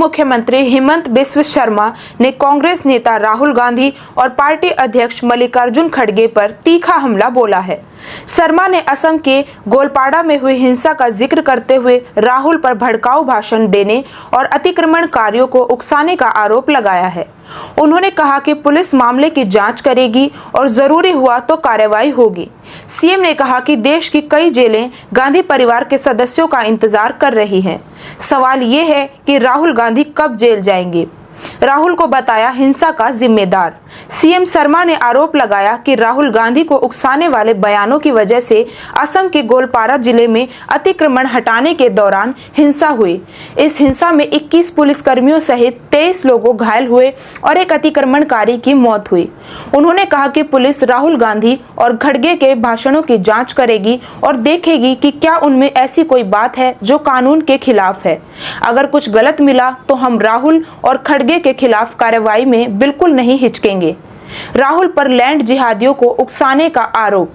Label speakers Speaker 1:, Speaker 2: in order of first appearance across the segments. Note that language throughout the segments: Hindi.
Speaker 1: मुख्यमंत्री हेमंत बिस्व शर्मा ने कांग्रेस नेता राहुल गांधी और पार्टी अध्यक्ष मल्लिकार्जुन खड़गे पर तीखा हमला बोला है। शर्मा ने असम के गोलपाड़ा में हुई हिंसा का जिक्र करते हुए राहुल पर भड़काऊ भाषण देने और अतिक्रमणकारियों को उकसाने का आरोप लगाया है। उन्होंने कहा कि पुलिस मामले की जांच करेगी और जरूरी हुआ तो कार्रवाई होगी। सीएम ने कहा कि देश की कई जेलें गांधी परिवार के सदस्यों का इंतजार कर रही हैं। सवाल ये है कि राहुल गांधी कब जेल जाएंगे। राहुल को बताया हिंसा का जिम्मेदार। सीएम शर्मा ने आरोप लगाया कि राहुल गांधी को उकसाने वाले बयानों की वजह से असम के गोलपाड़ा जिले में अतिक्रमण हटाने के दौरान हिंसा हुई। इस हिंसा में 21 पुलिसकर्मियों सहित 23 लोग घायल हुए और एक अतिक्रमणकारी की मौत हुई। उन्होंने कहा कि पुलिस राहुल गांधी और खड़गे के भाषणों की जांच करेगी और देखेगी कि क्या उनमें ऐसी कोई बात है जो कानून के खिलाफ है। अगर कुछ गलत मिला तो हम राहुल और खड़गे के खिलाफ कार्रवाई में बिल्कुल नहीं हिचकेंगे। राहुल पर लैंड जिहादियों को उकसाने का आरोप।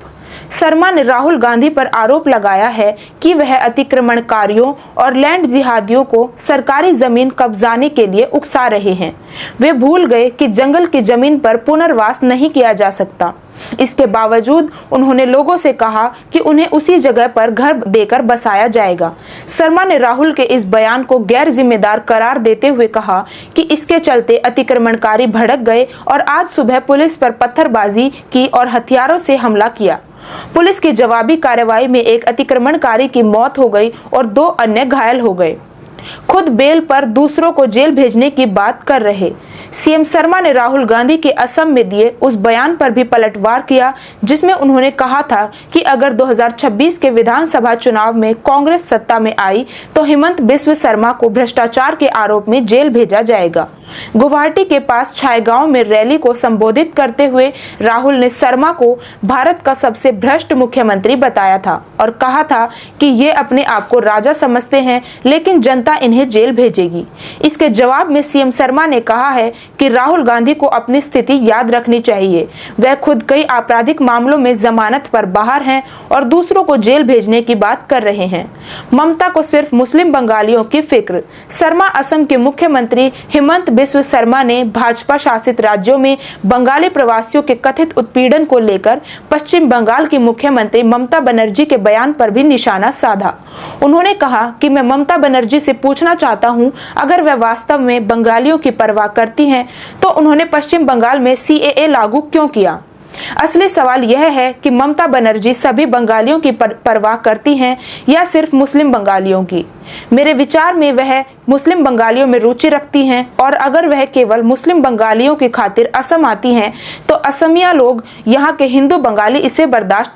Speaker 1: शर्मा ने राहुल गांधी पर आरोप लगाया है कि वह अतिक्रमणकारियों और लैंड जिहादियों को सरकारी जमीन कब्जाने के लिए उकसा रहे हैं। वे भूल गए कि जंगल की जमीन पर पुनर्वास नहीं किया जा सकता। इसके बावजूद उन्होंने लोगों से कहा कि उन्हें उसी जगह पर घर देकर बसाया जाएगा। शर्मा ने राहुल के इस बयान को गैर जिम्मेदार करार देते हुए कहा कि इसके चलते अतिक्रमणकारी भड़क गए और आज सुबह पुलिस पर पत्थरबाजी की और हथियारों से हमला किया। पुलिस की जवाबी कार्रवाई में एक अतिक्रमणकारी की मौत हो गई और 2 अन्य घायल हो गए। खुद बेल पर दूसरों को जेल भेजने की बात कर रहे सीएम शर्मा ने राहुल गांधी के असम में दिए उस बयान पर भी पलटवार किया जिसमें उन्होंने कहा था कि अगर 2026 के विधानसभा चुनाव में कांग्रेस सत्ता में आई तो हेमंत बिस्व शर्मा को भ्रष्टाचार के आरोप में जेल भेजा जाएगा। गुवाहाटी के पास छायगांव में रैली को संबोधित करते हुए राहुल ने शर्मा को भारत का सबसे भ्रष्ट मुख्यमंत्री बताया था और कहा था कि ये अपने आप को राजा समझते हैं लेकिन जनता इन्हें जेल भेजेगी। इसके जवाब में सीएम शर्मा ने कहा है कि राहुल गांधी को अपनी स्थिति याद रखनी चाहिए। वह खुद कई आपराधिक मामलों में जमानत पर बाहर हैं और दूसरों को जेल भेजने की बात कर रहे हैं। ममता को सिर्फ मुस्लिम बंगालियों की फिक्र। शर्मा असम के मुख्यमंत्री हेमंत बिस्व शर्मा ने भाजपा शासित राज्यों में बंगाली प्रवासियों के कथित उत्पीड़न को लेकर पश्चिम बंगाल की मुख्यमंत्री ममता बनर्जी के बयान पर भी निशाना साधा। उन्होंने कहा कि मैं ममता बनर्जी से पूछना चाहता हूं, अगर वह वास्तव में बंगालियों की परवाह करती हैं तो उन्होंने पश्चिम बंगाल में सीएए लागू क्यों किया। असली सवाल यह है कि ममता बनर्जी सभी बंगालियों की परवाह करती हैं या सिर्फ मुस्लिम बंगालियों की। मेरे विचार में वह मुस्लिम बंगालियों में रुचि रखती हैं और अगर वह केवल मुस्लिम बंगालियों की खातिर असम आती हैं तो असमिया लोग यहाँ के हिंदू बंगाली इसे बर्दाश्त